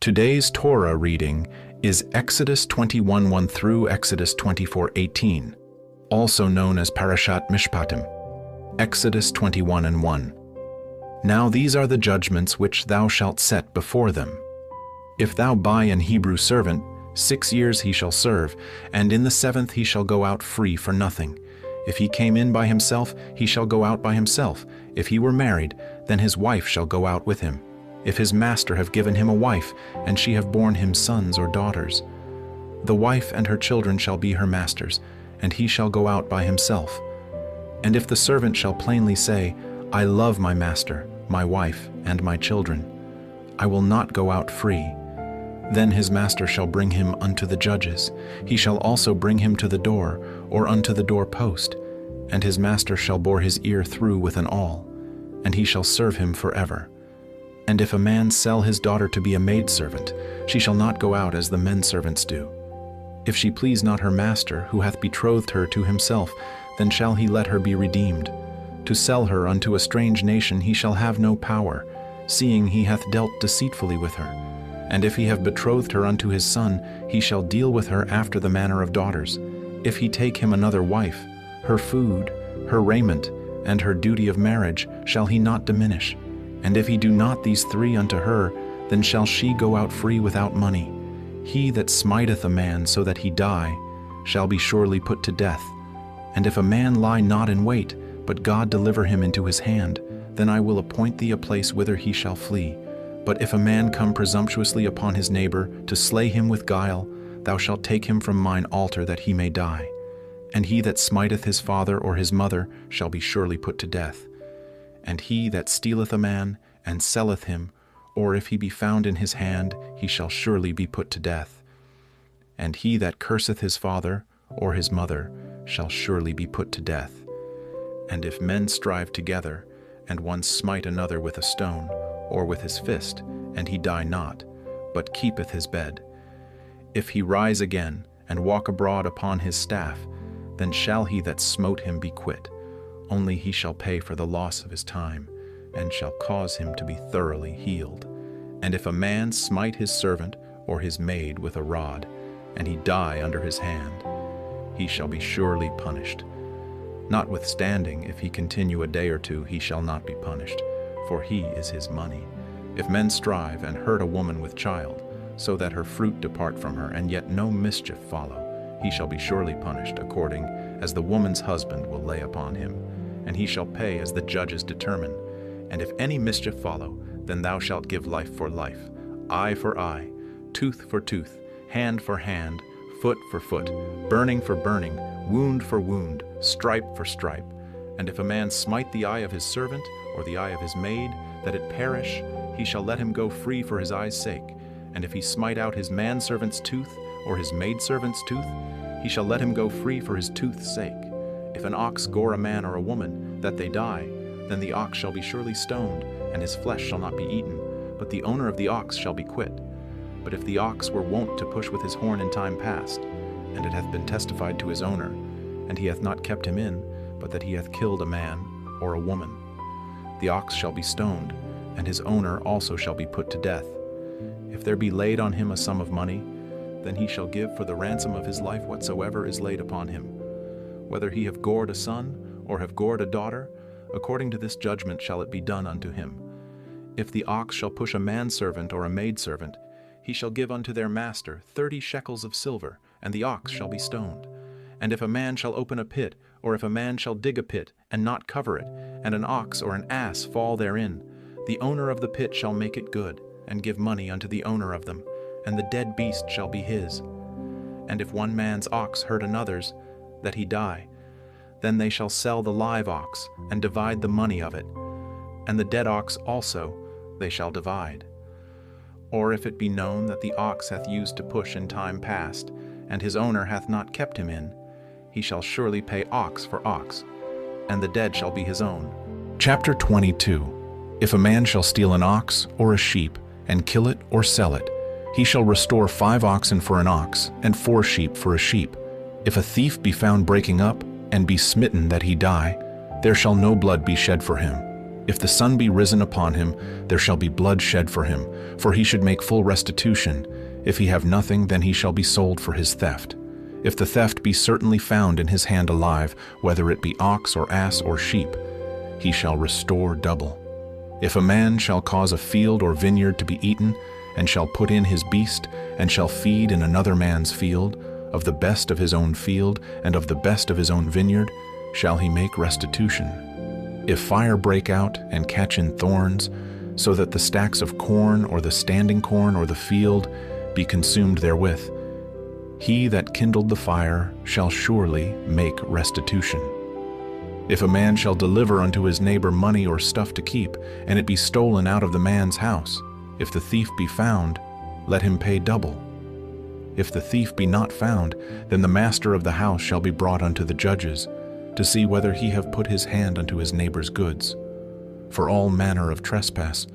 Today's Torah reading is Exodus 21:1 through Exodus 24:18, also known as Parashat Mishpatim. Exodus 21:1. Now these are the judgments which thou shalt set before them. If thou buy an Hebrew servant, 6 years he shall serve, and in the 7th he shall go out free for nothing. If he came in by himself, he shall go out by himself. If he were married, then his wife shall go out with him. If his master have given him a wife, and she have borne him sons or daughters, the wife and her children shall be her master's, and he shall go out by himself. And if the servant shall plainly say, I love my master, my wife, and my children, I will not go out free, then his master shall bring him unto the judges. He shall also bring him to the door, or unto the door post, and his master shall bore his ear through with an awl, and he shall serve him forever. And if a man sell his daughter to be a maidservant, she shall not go out as the men servants do. If she please not her master, who hath betrothed her to himself, then shall he let her be redeemed. To sell her unto a strange nation he shall have no power, seeing he hath dealt deceitfully with her. And if he have betrothed her unto his son, he shall deal with her after the manner of daughters. If he take him another wife, her food, her raiment, and her duty of marriage shall he not diminish. And if he do not these three unto her, then shall she go out free without money. He that smiteth a man so that he die shall be surely put to death. And if a man lie not in wait, but God deliver him into his hand, then I will appoint thee a place whither he shall flee. But if a man come presumptuously upon his neighbor to slay him with guile, thou shalt take him from mine altar that he may die. And he that smiteth his father or his mother shall be surely put to death. And he that stealeth a man and selleth him, or if he be found in his hand, he shall surely be put to death. And he that curseth his father or his mother shall surely be put to death. And if men strive together, and one smite another with a stone, or with his fist, and he die not, but keepeth his bed, if he rise again, and walk abroad upon his staff, then shall he that smote him be quit. Only he shall pay for the loss of his time, and shall cause him to be thoroughly healed. And if a man smite his servant or his maid with a rod, and he die under his hand, he shall be surely punished. Notwithstanding, if he continue a day or two, he shall not be punished, for he is his money. If men strive and hurt a woman with child, so that her fruit depart from her, and yet no mischief follow, he shall be surely punished according as the woman's husband will lay upon him, and he shall pay as the judges determine. And if any mischief follow, then thou shalt give life for life, eye for eye, tooth for tooth, hand for hand, foot for foot, burning for burning, wound for wound, stripe for stripe. And if a man smite the eye of his servant, or the eye of his maid, that it perish, he shall let him go free for his eye's sake. And if he smite out his manservant's tooth, or his maidservant's tooth, he shall let him go free for his tooth's sake. If an ox gore a man or a woman, that they die, then the ox shall be surely stoned, and his flesh shall not be eaten, but the owner of the ox shall be quit. But if the ox were wont to push with his horn in time past, and it hath been testified to his owner, and he hath not kept him in, but that he hath killed a man or a woman, the ox shall be stoned, and his owner also shall be put to death. If there be laid on him a sum of money, then he shall give for the ransom of his life whatsoever is laid upon him. Whether he have gored a son, or have gored a daughter, according to this judgment shall it be done unto him. If the ox shall push a manservant or a maidservant, he shall give unto their master 30 shekels of silver, and the ox shall be stoned. And if a man shall open a pit, or if a man shall dig a pit, and not cover it, and an ox or an ass fall therein, the owner of the pit shall make it good, and give money unto the owner of them, and the dead beast shall be his. And if one man's ox hurt another's, that he die, then they shall sell the live ox, and divide the money of it, and the dead ox also they shall divide. Or if it be known that the ox hath used to push in time past, and his owner hath not kept him in, he shall surely pay ox for ox, and the dead shall be his own. Chapter 22. If a man shall steal an ox or a sheep, and kill it or sell it, he shall restore 5 oxen for an ox, and 4 sheep for a sheep. If a thief be found breaking up, and be smitten that he die, there shall no blood be shed for him. If the sun be risen upon him, there shall be blood shed for him, for he should make full restitution. If he have nothing, then he shall be sold for his theft. If the theft be certainly found in his hand alive, whether it be ox or ass or sheep, he shall restore double. If a man shall cause a field or vineyard to be eaten, and shall put in his beast, and shall feed in another man's field, of the best of his own field, and of the best of his own vineyard, shall he make restitution. If fire break out and catch in thorns, so that the stacks of corn or the standing corn or the field be consumed therewith, he that kindled the fire shall surely make restitution. If a man shall deliver unto his neighbor money or stuff to keep, and it be stolen out of the man's house, if the thief be found, let him pay double. If the thief be not found, then the master of the house shall be brought unto the judges, to see whether he have put his hand unto his neighbor's goods. For all manner of trespass,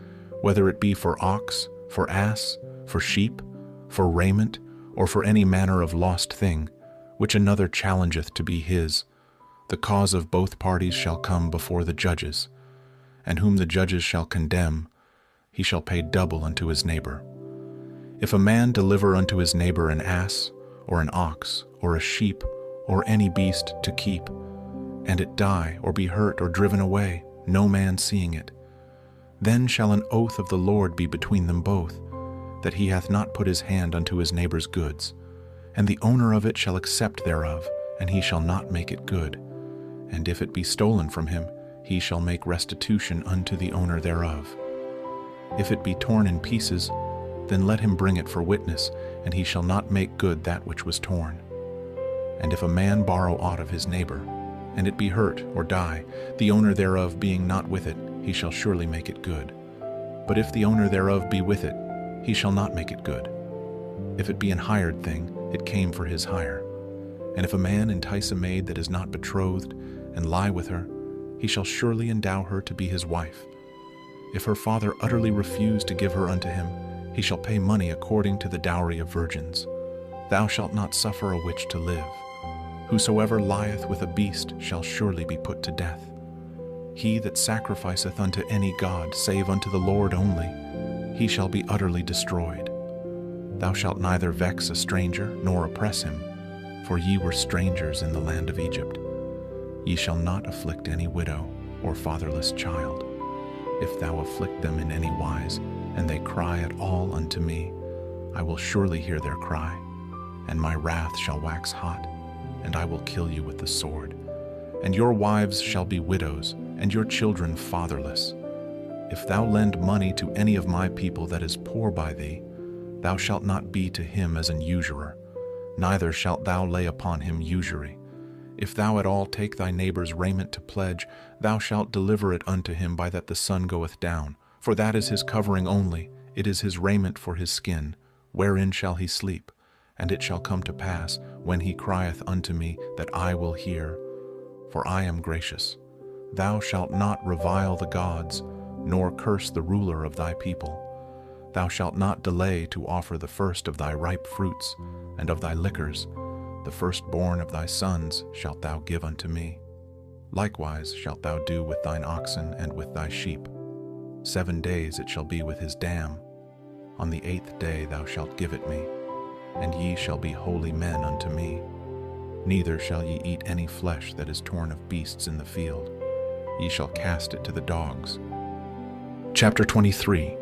whether it be for ox, for ass, for sheep, for raiment, or for any manner of lost thing, which another challengeth to be his, the cause of both parties shall come before the judges, and whom the judges shall condemn, he shall pay double unto his neighbor. If a man deliver unto his neighbor an ass, or an ox, or a sheep, or any beast to keep, and it die, or be hurt, or driven away, no man seeing it, then shall an oath of the Lord be between them both, that he hath not put his hand unto his neighbor's goods, and the owner of it shall accept thereof, and he shall not make it good. And if it be stolen from him, he shall make restitution unto the owner thereof. If it be torn in pieces, then let him bring it for witness, and he shall not make good that which was torn. And if a man borrow aught of his neighbor, and it be hurt or die, the owner thereof being not with it, he shall surely make it good. But if the owner thereof be with it, he shall not make it good. If it be an hired thing, it came for his hire. And if a man entice a maid that is not betrothed, and lie with her, he shall surely endow her to be his wife. If her father utterly refuse to give her unto him, he shall pay money according to the dowry of virgins. Thou shalt not suffer a witch to live. Whosoever lieth with a beast shall surely be put to death. He that sacrificeth unto any god, save unto the Lord only, he shall be utterly destroyed. Thou shalt neither vex a stranger, nor oppress him, for ye were strangers in the land of Egypt. Ye shall not afflict any widow or fatherless child. If thou afflict them in any wise, and they cry at all unto me, I will surely hear their cry, and my wrath shall wax hot, and I will kill you with the sword. And your wives shall be widows, and your children fatherless. If thou lend money to any of my people that is poor by thee, thou shalt not be to him as an usurer, neither shalt thou lay upon him usury. If thou at all take thy neighbor's raiment to pledge, thou shalt deliver it unto him by that the sun goeth down, for that is his covering only, it is his raiment for his skin, wherein shall he sleep. And it shall come to pass, when he crieth unto me, that I will hear, for I am gracious. Thou shalt not revile the gods, nor curse the ruler of thy people. Thou shalt not delay to offer the first of thy ripe fruits, and of thy liquors. The firstborn of thy sons shalt thou give unto me. Likewise shalt thou do with thine oxen and with thy sheep. 7 days it shall be with his dam. On the 8th day thou shalt give it me, and ye shall be holy men unto me. Neither shall ye eat any flesh that is torn of beasts in the field. Ye shall cast it to the dogs. Chapter 23.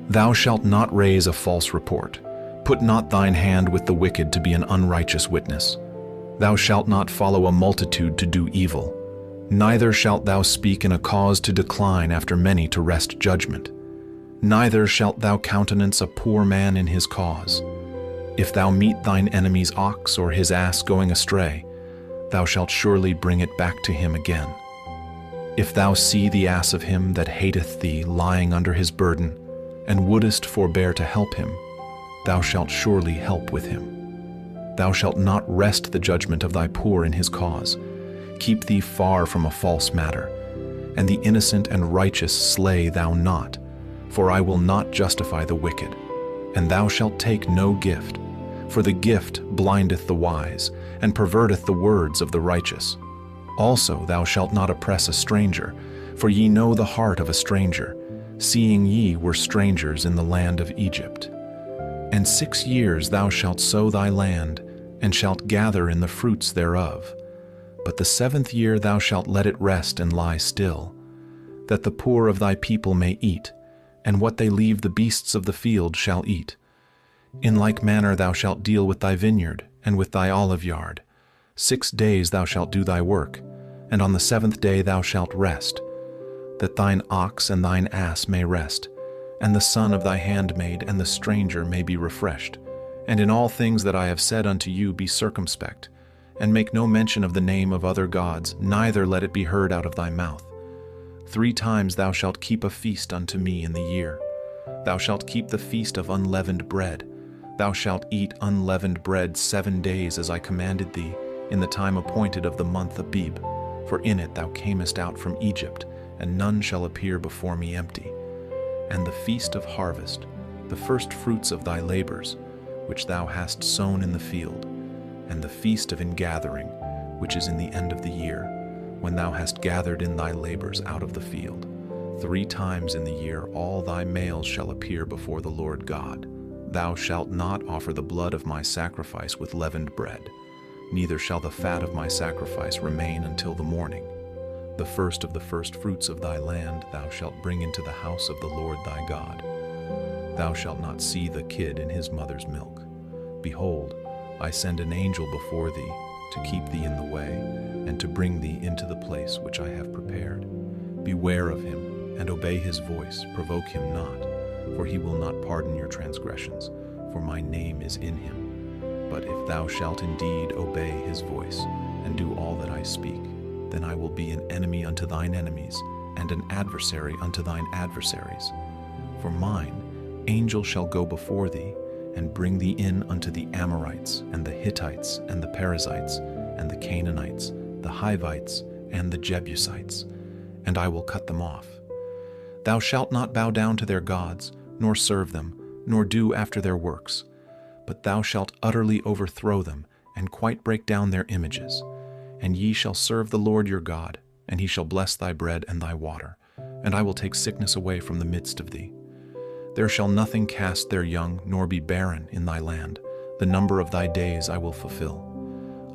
Thou shalt not raise a false report. Put not thine hand with the wicked to be an unrighteous witness. Thou shalt not follow a multitude to do evil. Neither shalt thou speak in a cause to decline after many to wrest judgment. Neither shalt thou countenance a poor man in his cause. If thou meet thine enemy's ox or his ass going astray, thou shalt surely bring it back to him again. If thou see the ass of him that hateth thee lying under his burden, and wouldest forbear to help him, thou shalt surely help with him. Thou shalt not wrest the judgment of thy poor in his cause. Keep thee far from a false matter, and the innocent and righteous slay thou not, for I will not justify the wicked. And thou shalt take no gift, for the gift blindeth the wise, and perverteth the words of the righteous. Also thou shalt not oppress a stranger, For ye know the heart of a stranger, seeing ye were strangers in the land of Egypt. And 6 years thou shalt sow thy land, and shalt gather in the fruits thereof. But the 7th year thou shalt let it rest and lie still, that the poor of thy people may eat, and what they leave the beasts of the field shall eat. In like manner thou shalt deal with thy vineyard and with thy olive yard. 6 days thou shalt do thy work, and on the 7th day thou shalt rest, that thine ox and thine ass may rest, and the son of thy handmaid and the stranger may be refreshed. And in all things that I have said unto you be circumspect, and make no mention of the name of other gods, neither let it be heard out of thy mouth. 3 times thou shalt keep a feast unto me in the year. Thou shalt keep the feast of unleavened bread. Thou shalt eat unleavened bread 7 days as I commanded thee, in the time appointed of the month Abib. For in it thou camest out from Egypt, and none shall appear before me empty. And the feast of harvest, the first fruits of thy labors, which thou hast sown in the field, and the feast of ingathering, which is in the end of the year, when thou hast gathered in thy labors out of the field. 3 times in the year all thy males shall appear before the Lord God. Thou shalt not offer the blood of my sacrifice with leavened bread, neither shall the fat of my sacrifice remain until the morning. The first of the first fruits of thy land thou shalt bring into the house of the Lord thy God. Thou shalt not see the kid in his mother's milk. Behold, I send an angel before thee to keep thee in the way, and to bring thee into the place which I have prepared. Beware of him, and obey his voice, provoke him not, for he will not pardon your transgressions, for my name is in him. But if thou shalt indeed obey his voice, and do all that I speak, then I will be an enemy unto thine enemies, and an adversary unto thine adversaries. For mine angel shall go before thee, and bring thee in unto the Amorites, and the Hittites, and the Perizzites, and the Canaanites, the Hivites, and the Jebusites, and I will cut them off. Thou shalt not bow down to their gods, nor serve them, nor do after their works, but thou shalt utterly overthrow them, and quite break down their images. And ye shall serve the Lord your God, and he shall bless thy bread and thy water, and I will take sickness away from the midst of thee. There shall nothing cast their young, nor be barren in thy land. The number of thy days I will fulfill.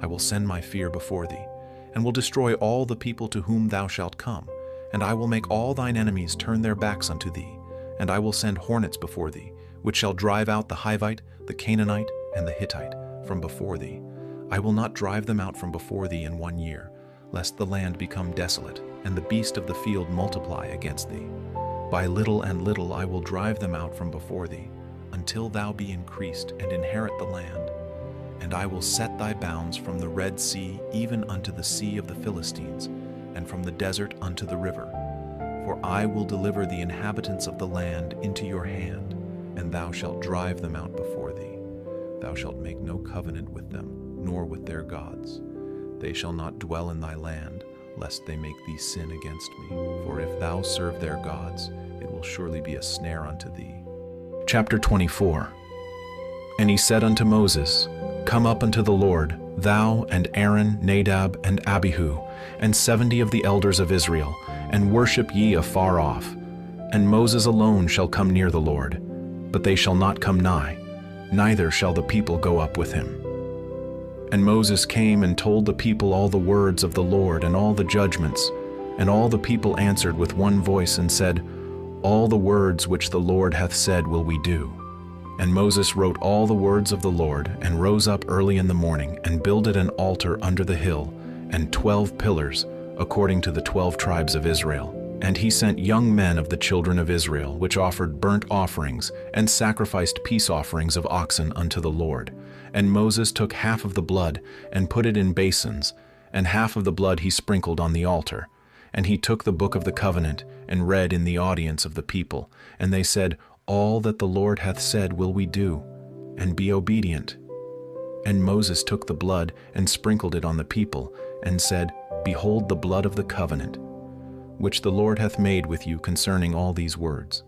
I will send my fear before thee, and will destroy all the people to whom thou shalt come, and I will make all thine enemies turn their backs unto thee, and I will send hornets before thee, which shall drive out the Hivite, the Canaanite, and the Hittite from before thee. I will not drive them out from before thee in 1 year, lest the land become desolate, and the beast of the field multiply against thee. By little and little I will drive them out from before thee, until thou be increased and inherit the land. And I will set thy bounds from the Red Sea even unto the sea of the Philistines, and from the desert unto the river. For I will deliver the inhabitants of the land into your hand, and thou shalt drive them out before thee. Thou shalt make no covenant with them, nor with their gods. They shall not dwell in thy land, lest they make thee sin against me. For if thou serve their gods, it will surely be a snare unto thee. Chapter 24. And he said unto Moses, Come up unto the Lord, thou and Aaron, Nadab, and Abihu, and 70 of the elders of Israel, and worship ye afar off. And Moses alone shall come near the Lord, but they shall not come nigh, neither shall the people go up with him. And Moses came and told the people all the words of the Lord and all the judgments. And all the people answered with one voice and said, All the words which the Lord hath said will we do. And Moses wrote all the words of the Lord, and rose up early in the morning, and builded an altar under the hill, and 12 pillars, according to the 12 tribes of Israel. And he sent young men of the children of Israel, which offered burnt offerings, and sacrificed peace offerings of oxen unto the Lord. And Moses took half of the blood, and put it in basins, and half of the blood he sprinkled on the altar. And he took the book of the covenant, and read in the audience of the people. And they said, All that the Lord hath said will we do, and be obedient. And Moses took the blood, and sprinkled it on the people, and said, Behold the blood of the covenant, which the Lord hath made with you concerning all these words.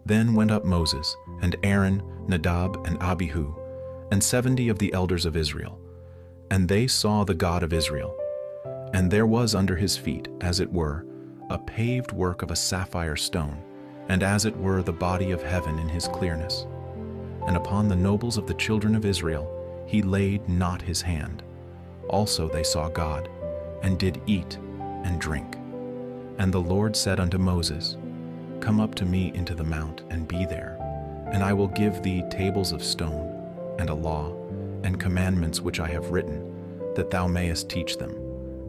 Then went up Moses, and Aaron, Nadab, and Abihu, and 70 of the elders of Israel. And they saw the God of Israel. And there was under his feet, as it were, a paved work of a sapphire stone, and as it were the body of heaven in his clearness. And upon the nobles of the children of Israel he laid not his hand. Also they saw God, and did eat and drink. And the Lord said unto Moses, Come up to me into the mount, and be there, and I will give thee tables of stone, and a law, and commandments which I have written, that thou mayest teach them.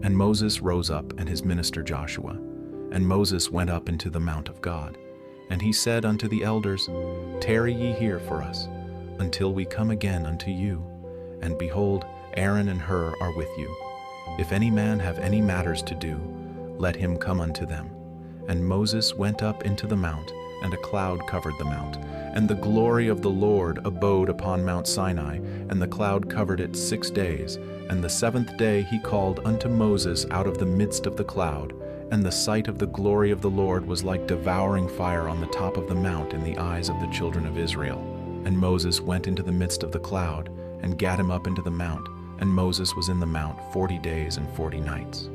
And Moses rose up, and his minister Joshua. And Moses went up into the mount of God. And he said unto the elders, Tarry ye here for us, until we come again unto you. And behold, Aaron and Hur are with you. If any man have any matters to do, let him come unto them. And Moses went up into the mount, and a cloud covered the mount. And the glory of the Lord abode upon Mount Sinai, and the cloud covered it 6 days. And the 7th day he called unto Moses out of the midst of the cloud. And the sight of the glory of the Lord was like devouring fire on the top of the mount in the eyes of the children of Israel. And Moses went into the midst of the cloud, and gat him up into the mount. And Moses was in the mount 40 days and 40 nights.